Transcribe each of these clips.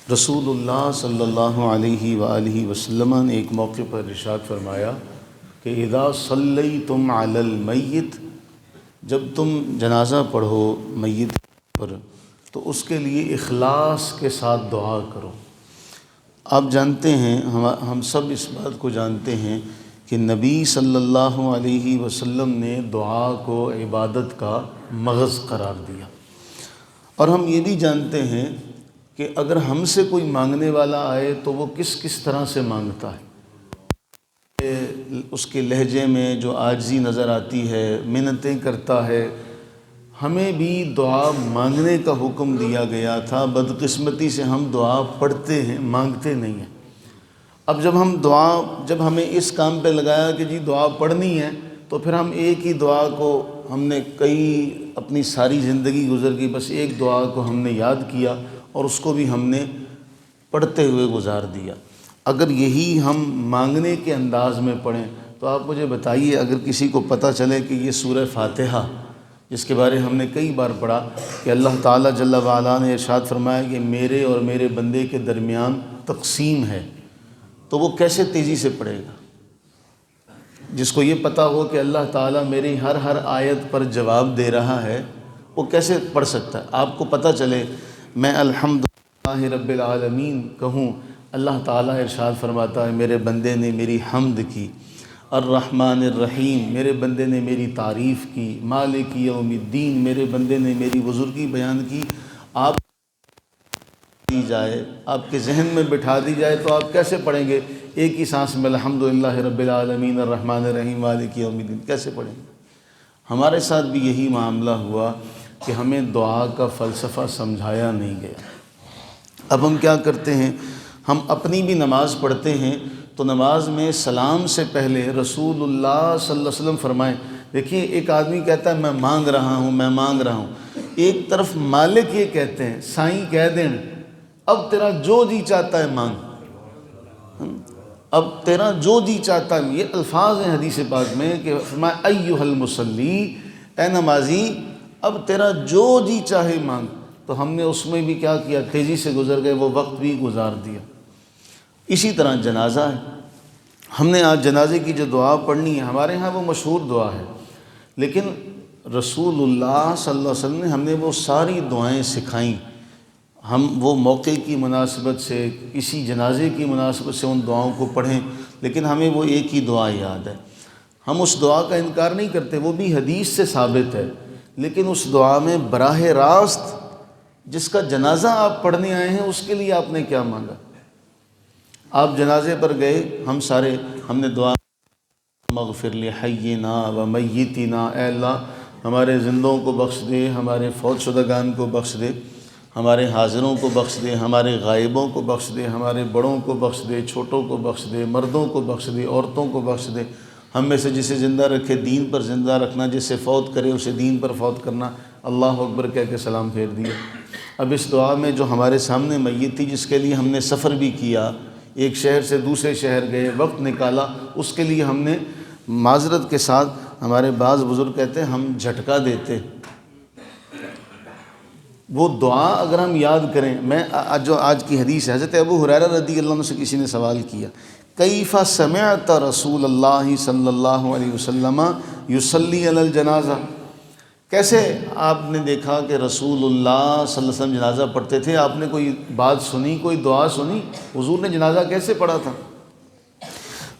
رسول اللہ صلی اللہ علیہ وآلہ وسلم نے ایک موقع پر ارشاد فرمایا کہ اذا صلیتم علی المیت، جب تم جنازہ پڑھو میت پر تو اس کے لیے اخلاص کے ساتھ دعا کرو۔ آپ جانتے ہیں، ہم سب اس بات کو جانتے ہیں کہ نبی صلی اللہ علیہ وسلم نے دعا کو عبادت کا مغز قرار دیا، اور ہم یہ بھی جانتے ہیں کہ اگر ہم سے کوئی مانگنے والا آئے تو وہ کس کس طرح سے مانگتا ہے، اس کے لہجے میں جو عاجزی نظر آتی ہے، منتیں کرتا ہے۔ ہمیں بھی دعا مانگنے کا حکم دیا گیا تھا، بدقسمتی سے ہم دعا پڑھتے ہیں، مانگتے نہیں ہیں۔ اب جب ہمیں اس کام پہ لگایا کہ جی دعا پڑھنی ہے، تو پھر ہم ایک ہی دعا کو ہم نے اپنی ساری زندگی گزر گئی، بس ایک دعا کو ہم نے یاد کیا اور اس کو بھی ہم نے پڑھتے ہوئے گزار دیا۔ اگر یہی ہم مانگنے کے انداز میں پڑھیں تو آپ مجھے بتائیے، اگر کسی کو پتہ چلے کہ یہ سورہ فاتحہ، جس کے بارے ہم نے کئی بار پڑھا کہ اللہ تعالیٰ جل وعلا نے ارشاد فرمایا کہ میرے اور میرے بندے کے درمیان تقسیم ہے، تو وہ کیسے تیزی سے پڑھے گا؟ جس کو یہ پتہ ہو کہ اللہ تعالیٰ میری ہر آیت پر جواب دے رہا ہے، وہ کیسے پڑھ سکتا ہے؟ آپ کو پتہ چلے میں الحمدللہ رب العالمین کہوں، اللہ تعالیٰ ارشاد فرماتا ہے میرے بندے نے میری حمد کی، الرحمن الرحیم میرے بندے نے میری تعریف کی، مالک یوم الدین میرے بندے نے میری بزرگی بیان کی۔ آپ دی جائے، آپ کے ذہن میں بٹھا دی جائے تو آپ کیسے پڑھیں گے؟ ایک ہی سانس میں الحمدللہ رب العالمین الرحمن الرحیم مالک یوم الدین کیسے پڑھیں گے؟ ہمارے ساتھ بھی یہی معاملہ ہوا کہ ہمیں دعا کا فلسفہ سمجھایا نہیں گیا۔ اب ہم کیا کرتے ہیں، ہم اپنی بھی نماز پڑھتے ہیں تو نماز میں سلام سے پہلے رسول اللہ صلی اللہ علیہ وسلم فرمائیں۔ دیکھیے، ایک آدمی کہتا ہے میں مانگ رہا ہوں، میں مانگ رہا ہوں، ایک طرف مالک یہ کہتے ہیں، سائیں کہہ دیں اب تیرا جو جی چاہتا ہے مانگ، اب تیرا جو جی چاہتا ہے۔ یہ الفاظ ہیں حدیث پاک میں کہ فرمایا ایھا المصلی، اے نمازی اب تیرا جو جی چاہے مانگ۔ تو ہم نے اس میں بھی کیا کیا، تیزی سے گزر گئے، وہ وقت بھی گزار دیا۔ اسی طرح جنازہ ہے، ہم نے آج جنازے کی جو دعا پڑھنی ہے، ہمارے ہاں وہ مشہور دعا ہے، لیکن رسول اللہ صلی اللہ علیہ وسلم نے ہم نے وہ ساری دعائیں سکھائیں۔ ہم وہ موقع کی مناسبت سے، کسی جنازے کی مناسبت سے ان دعاؤں کو پڑھیں، لیکن ہمیں وہ ایک ہی دعا یاد ہے۔ ہم اس دعا کا انکار نہیں کرتے، وہ بھی حدیث سے ثابت ہے، لیکن اس دعا میں براہ راست جس کا جنازہ آپ پڑھنے آئے ہیں اس کے لیے آپ نے کیا مانگا؟ آپ جنازے پر گئے، ہم نے دعا مغفر لحینا و میتنا، اے اللہ ہمارے زندوں کو بخش دے، ہمارے فوت شدگان کو بخش دے، ہمارے حاضروں کو بخش دے، ہمارے غائبوں کو بخش دے، ہمارے بڑوں کو بخش دے، چھوٹوں کو بخش دے، مردوں کو بخش دے، عورتوں کو بخش دے۔ ہم میں سے جسے زندہ رکھے دین پر زندہ رکھنا، جسے فوت کرے اسے دین پر فوت کرنا۔ اللہ اکبر کہہ کے سلام پھیر دیا۔ اب اس دعا میں جو ہمارے سامنے میت تھی، جس کے لیے ہم نے سفر بھی کیا، ایک شہر سے دوسرے شہر گئے، وقت نکالا، اس کے لیے ہم نے معذرت کے ساتھ، ہمارے بعض بزرگ کہتے ہیں ہم جھٹکا دیتے۔ وہ دعا اگر ہم یاد کریں، جو آج کی حدیث ہے، حضرت ابو ہریرہ رضی اللہ عنہ سے کسی نے سوال کیا، کیف سمعت رسول اللہ صلی اللہ علیہ وسلم یصلی علی الجنازہ، کیسے آپ نے دیکھا کہ رسول اللہ صلی اللہ علیہ وسلم جنازہ پڑھتے تھے؟ آپ نے کوئی بات سنی، کوئی دعا سنی؟ حضور نے جنازہ کیسے پڑھا تھا؟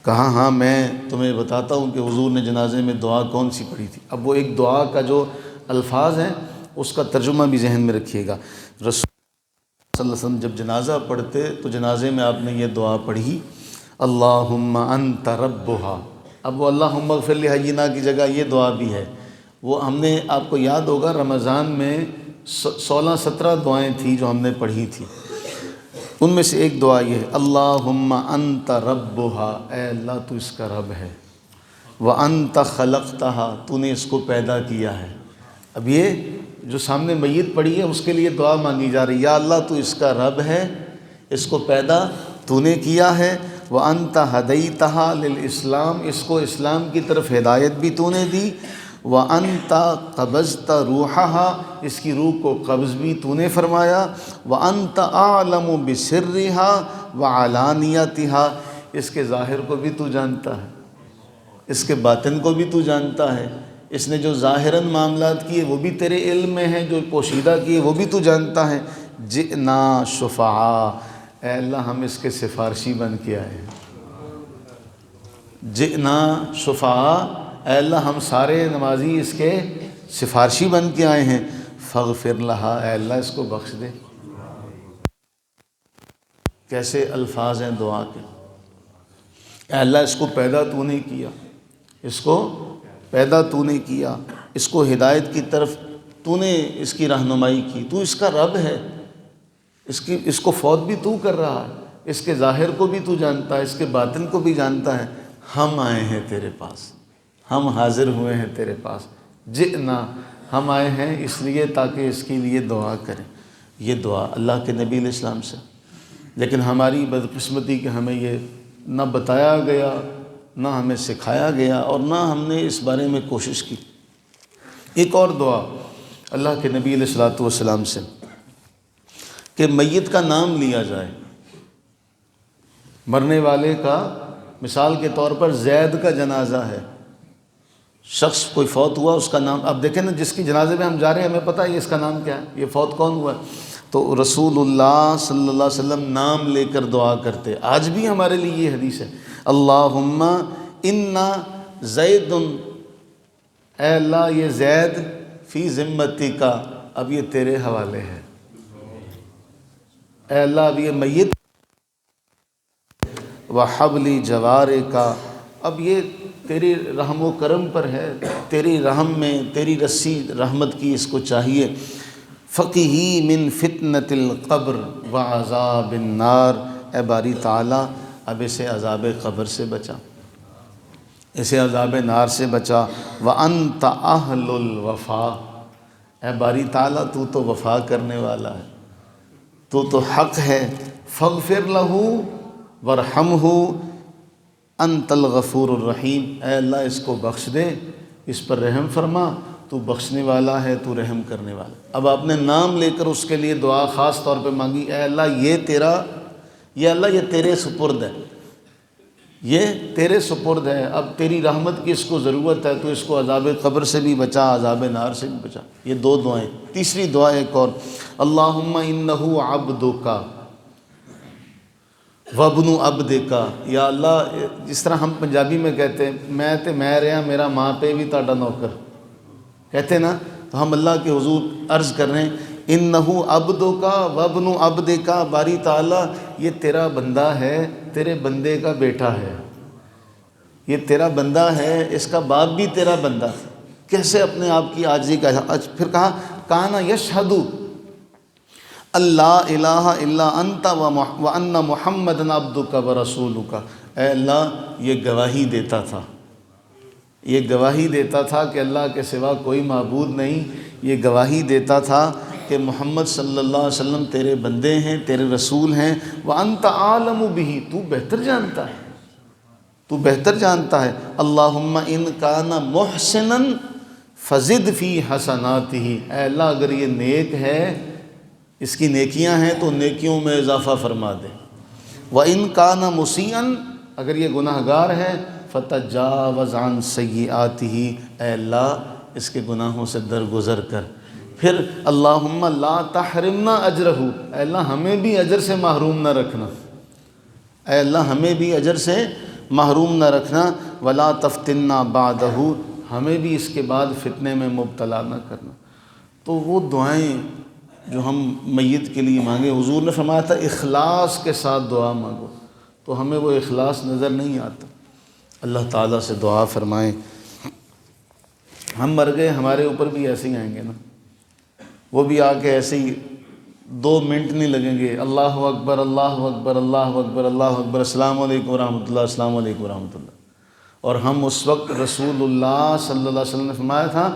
کہا ہاں میں تمہیں بتاتا ہوں کہ حضور نے جنازے میں دعا کون سی پڑھی تھی۔ اب وہ ایک دعا کا جو الفاظ ہیں اس کا ترجمہ بھی ذہن میں رکھیے گا۔ رسول صلی اللہ علیہ وسلم جب جنازہ پڑھتے تو جنازے میں آپ نے یہ دعا پڑھی، اللہم انت ربھا۔ اب وہ اللہم اغفر لحینا کی جگہ یہ دعا بھی ہے۔ وہ ہم نے، آپ کو یاد ہوگا رمضان میں 16-17 دعائیں تھیں جو ہم نے پڑھی تھی، ان میں سے ایک دعا یہ ہے، اللہم انت ربھا، اے اللہ تو اس کا رب ہے، وانت خلقتھا، تو نے اس کو پیدا کیا ہے۔ اب یہ جو سامنے میت پڑی ہے اس کے لیے دعا مانگی جا رہی ہے، یا اللہ تو اس کا رب ہے، اس کو پیدا تو نے کیا ہے، وانت ہدیتھا للاسلام، اس کو اسلام کی طرف ہدایت بھی تو نے دی، وَأَنْتَ قَبَضْتَ رُوحَهَا، اس کی روح کو قبض بھی تو نے فرمایا، وَأَنْتَ أَعْلَمُ بِسِرِّهَا وَعَلَانِيَتِهَا، اس کے ظاہر کو بھی تو جانتا ہے، اس کے باطن کو بھی تو جانتا ہے، اس نے جو ظاہراً معاملات کیے وہ بھی تیرے علم میں ہیں، جو پوشیدہ کیے وہ بھی تو جانتا ہے۔ جئنا شفعاء، اے اللہ ہم اس کے سفارشی بن کے آئے ہیں۔ جئنا شفعاء، اے اللہ ہم سارے نمازی اس کے سفارشی بن کے آئے ہیں۔ فاغفر لہا، اے اللہ اس کو بخش دے۔ کیسے الفاظ ہیں دعا کے، اے اللہ اس کو پیدا تو نے کیا، اس کو پیدا تو نے کیا، اس کو ہدایت کی طرف تو نے اس کی رہنمائی کی، تو اس کا رب ہے، اس کو فوت بھی تو کر رہا ہے، اس کے ظاہر کو بھی تو جانتا ہے، اس کے باطن کو بھی جانتا ہے۔ ہم آئے ہیں تیرے پاس، ہم حاضر ہوئے ہیں تیرے پاس۔ جئنا، ہم آئے ہیں اس لیے تاکہ اس کے لیے دعا کریں۔ یہ دعا اللہ کے نبی علیہ السلام سے، لیکن ہماری بدقسمتی کہ ہمیں یہ نہ بتایا گیا، نہ ہمیں سکھایا گیا، اور نہ ہم نے اس بارے میں کوشش کی۔ ایک اور دعا اللہ کے نبی علیہ السلام سے کہ میت کا نام لیا جائے، مرنے والے کا، مثال کے طور پر زید کا جنازہ ہے، شخص کوئی فوت ہوا، اس کا نام، اب دیکھیں نا جس کی جنازے میں ہم جا رہے ہیں ہمیں پتہ ہے یہ اس کا نام کیا ہے، یہ فوت کون ہوا ہے، تو رسول اللہ صلی اللہ علیہ وسلم نام لے کر دعا کرتے۔ آج بھی ہمارے لیے یہ حدیث ہے، اللہم انا زید، اے اللہ یہ زید فی ذمتی کا، اب یہ تیرے حوالے ہے، اے اللہ اب یہ میت، وحبلی جوارے کا، اب یہ تیری رحم و کرم پر ہے، تیری رحم میں تیری رسی رحمت کی اس کو چاہیے۔ فقہی من فتنۃ القبر وعذاب النار، اے باری تعالیٰ اب اسے عذاب قبر سے بچا، اسے عذاب نار سے بچا۔ وانت اہل الوفا، اے باری تعالیٰ تو تو وفا کرنے والا ہے، تو حق ہے۔ فاغفر لہ وارحمہ انت الغفور الرحیم، اے اللہ اس کو بخش دے، اس پر رحم فرما، تو بخشنے والا ہے، تو رحم کرنے والا۔ اب آپ نے نام لے کر اس کے لیے دعا خاص طور پہ مانگی، اے اللہ یہ تیرے سپرد ہے، یہ تیرے سپرد ہے، اب تیری رحمت کی اس کو ضرورت ہے، تو اس کو عذاب قبر سے بھی بچا، عذاب نار سے بھی بچا۔ یہ دو دعائیں۔ تیسری دعا ایک اور، اللہم انہ عبدک وابن عبدک، یا اللہ جس طرح ہم پنجابی میں کہتے ہیں میں رہا میرا ماں پہ بھی تاڑا نوکر کہتے نا، تو ہم اللہ کے حضور عرض کر رہے ہیں انہ عبدک وابن عبدک، باری تعالیٰ یہ تیرا بندہ ہے، تیرے بندے کا بیٹا ہے، یہ تیرا بندہ ہے، اس کا باپ بھی تیرا بندہ ہے۔ کیسے اپنے آپ کی عاجزی کا، پھر کہا کانا یشہد اللہ الہ الا انت وان محمدن عبدک ورسولک، اے اللہ یہ گواہی دیتا تھا، یہ گواہی دیتا تھا کہ اللہ کے سوا کوئی معبود نہیں، یہ گواہی دیتا تھا کہ محمد صلی اللہ علیہ وسلم تیرے بندے ہیں، تیرے رسول ہیں، وانت عالم بہ، تو بہتر جانتا ہے، تو بہتر جانتا ہے۔ اللہم ان کان محسنا فزد فی حسناتہ، اے اللہ اگر یہ نیک ہے، اس کی نیکیاں ہیں تو نیکیوں میں اضافہ فرما دے۔ وَإِن كَانَ مُسِيئًا، اگر یہ گناہ گار ہے، فَتَجَاوَزْ عَنْ سَيِّئَاتِهِ، اے اللہ اس کے گناہوں سے درگزر کر۔ پھر اللہم لا تحرمنا اجرہ، اے اللہ ہمیں بھی اجر سے محروم نہ رکھنا، اے اللہ ہمیں بھی اجر سے محروم نہ رکھنا۔ وَلَا تَفْتِنَّا بَعْدَهُ، ہمیں بھی اس کے بعد فتنے میں مبتلا نہ کرنا۔ تو وہ دعائیں جو ہم میت کے لیے مانگے، حضور نے فرمایا تھا اخلاص کے ساتھ دعا مانگو، تو ہمیں وہ اخلاص نظر نہیں آتا۔ اللہ تعالیٰ سے دعا فرمائیں، ہم مر گئے ہمارے اوپر بھی ایسے ہی آئیں گے نا، وہ بھی آ کے ایسے ہی 2 منٹ نہیں لگیں گے، اللہ اکبر اللہ اکبر اللہ اکبر اللہ اکبر، السلام علیکم ورحمۃ اللہ، السلام علیکم ورحمۃ اللہ۔ اور ہم اس وقت رسول اللہ صلی اللہ علیہ وسلم نے فرمایا تھا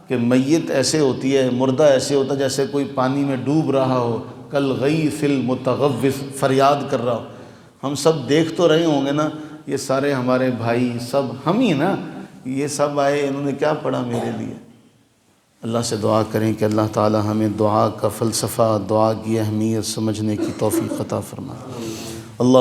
کہ میت ایسے ہوتی ہے، مردہ ایسے ہوتا ہے جیسے کوئی پانی میں ڈوب رہا ہو، کالغیث المتغوث، فریاد کر رہا ہو۔ ہم سب دیکھ تو رہے ہوں گے نا، یہ سارے ہمارے بھائی سب ہم ہی نا، یہ سب آئے، انہوں نے کیا پڑھا میرے لیے؟ اللہ سے دعا کریں کہ اللہ تعالی ہمیں دعا کا فلسفہ، دعا کی اہمیت سمجھنے کی توفیق عطا فرمائے۔ اللہ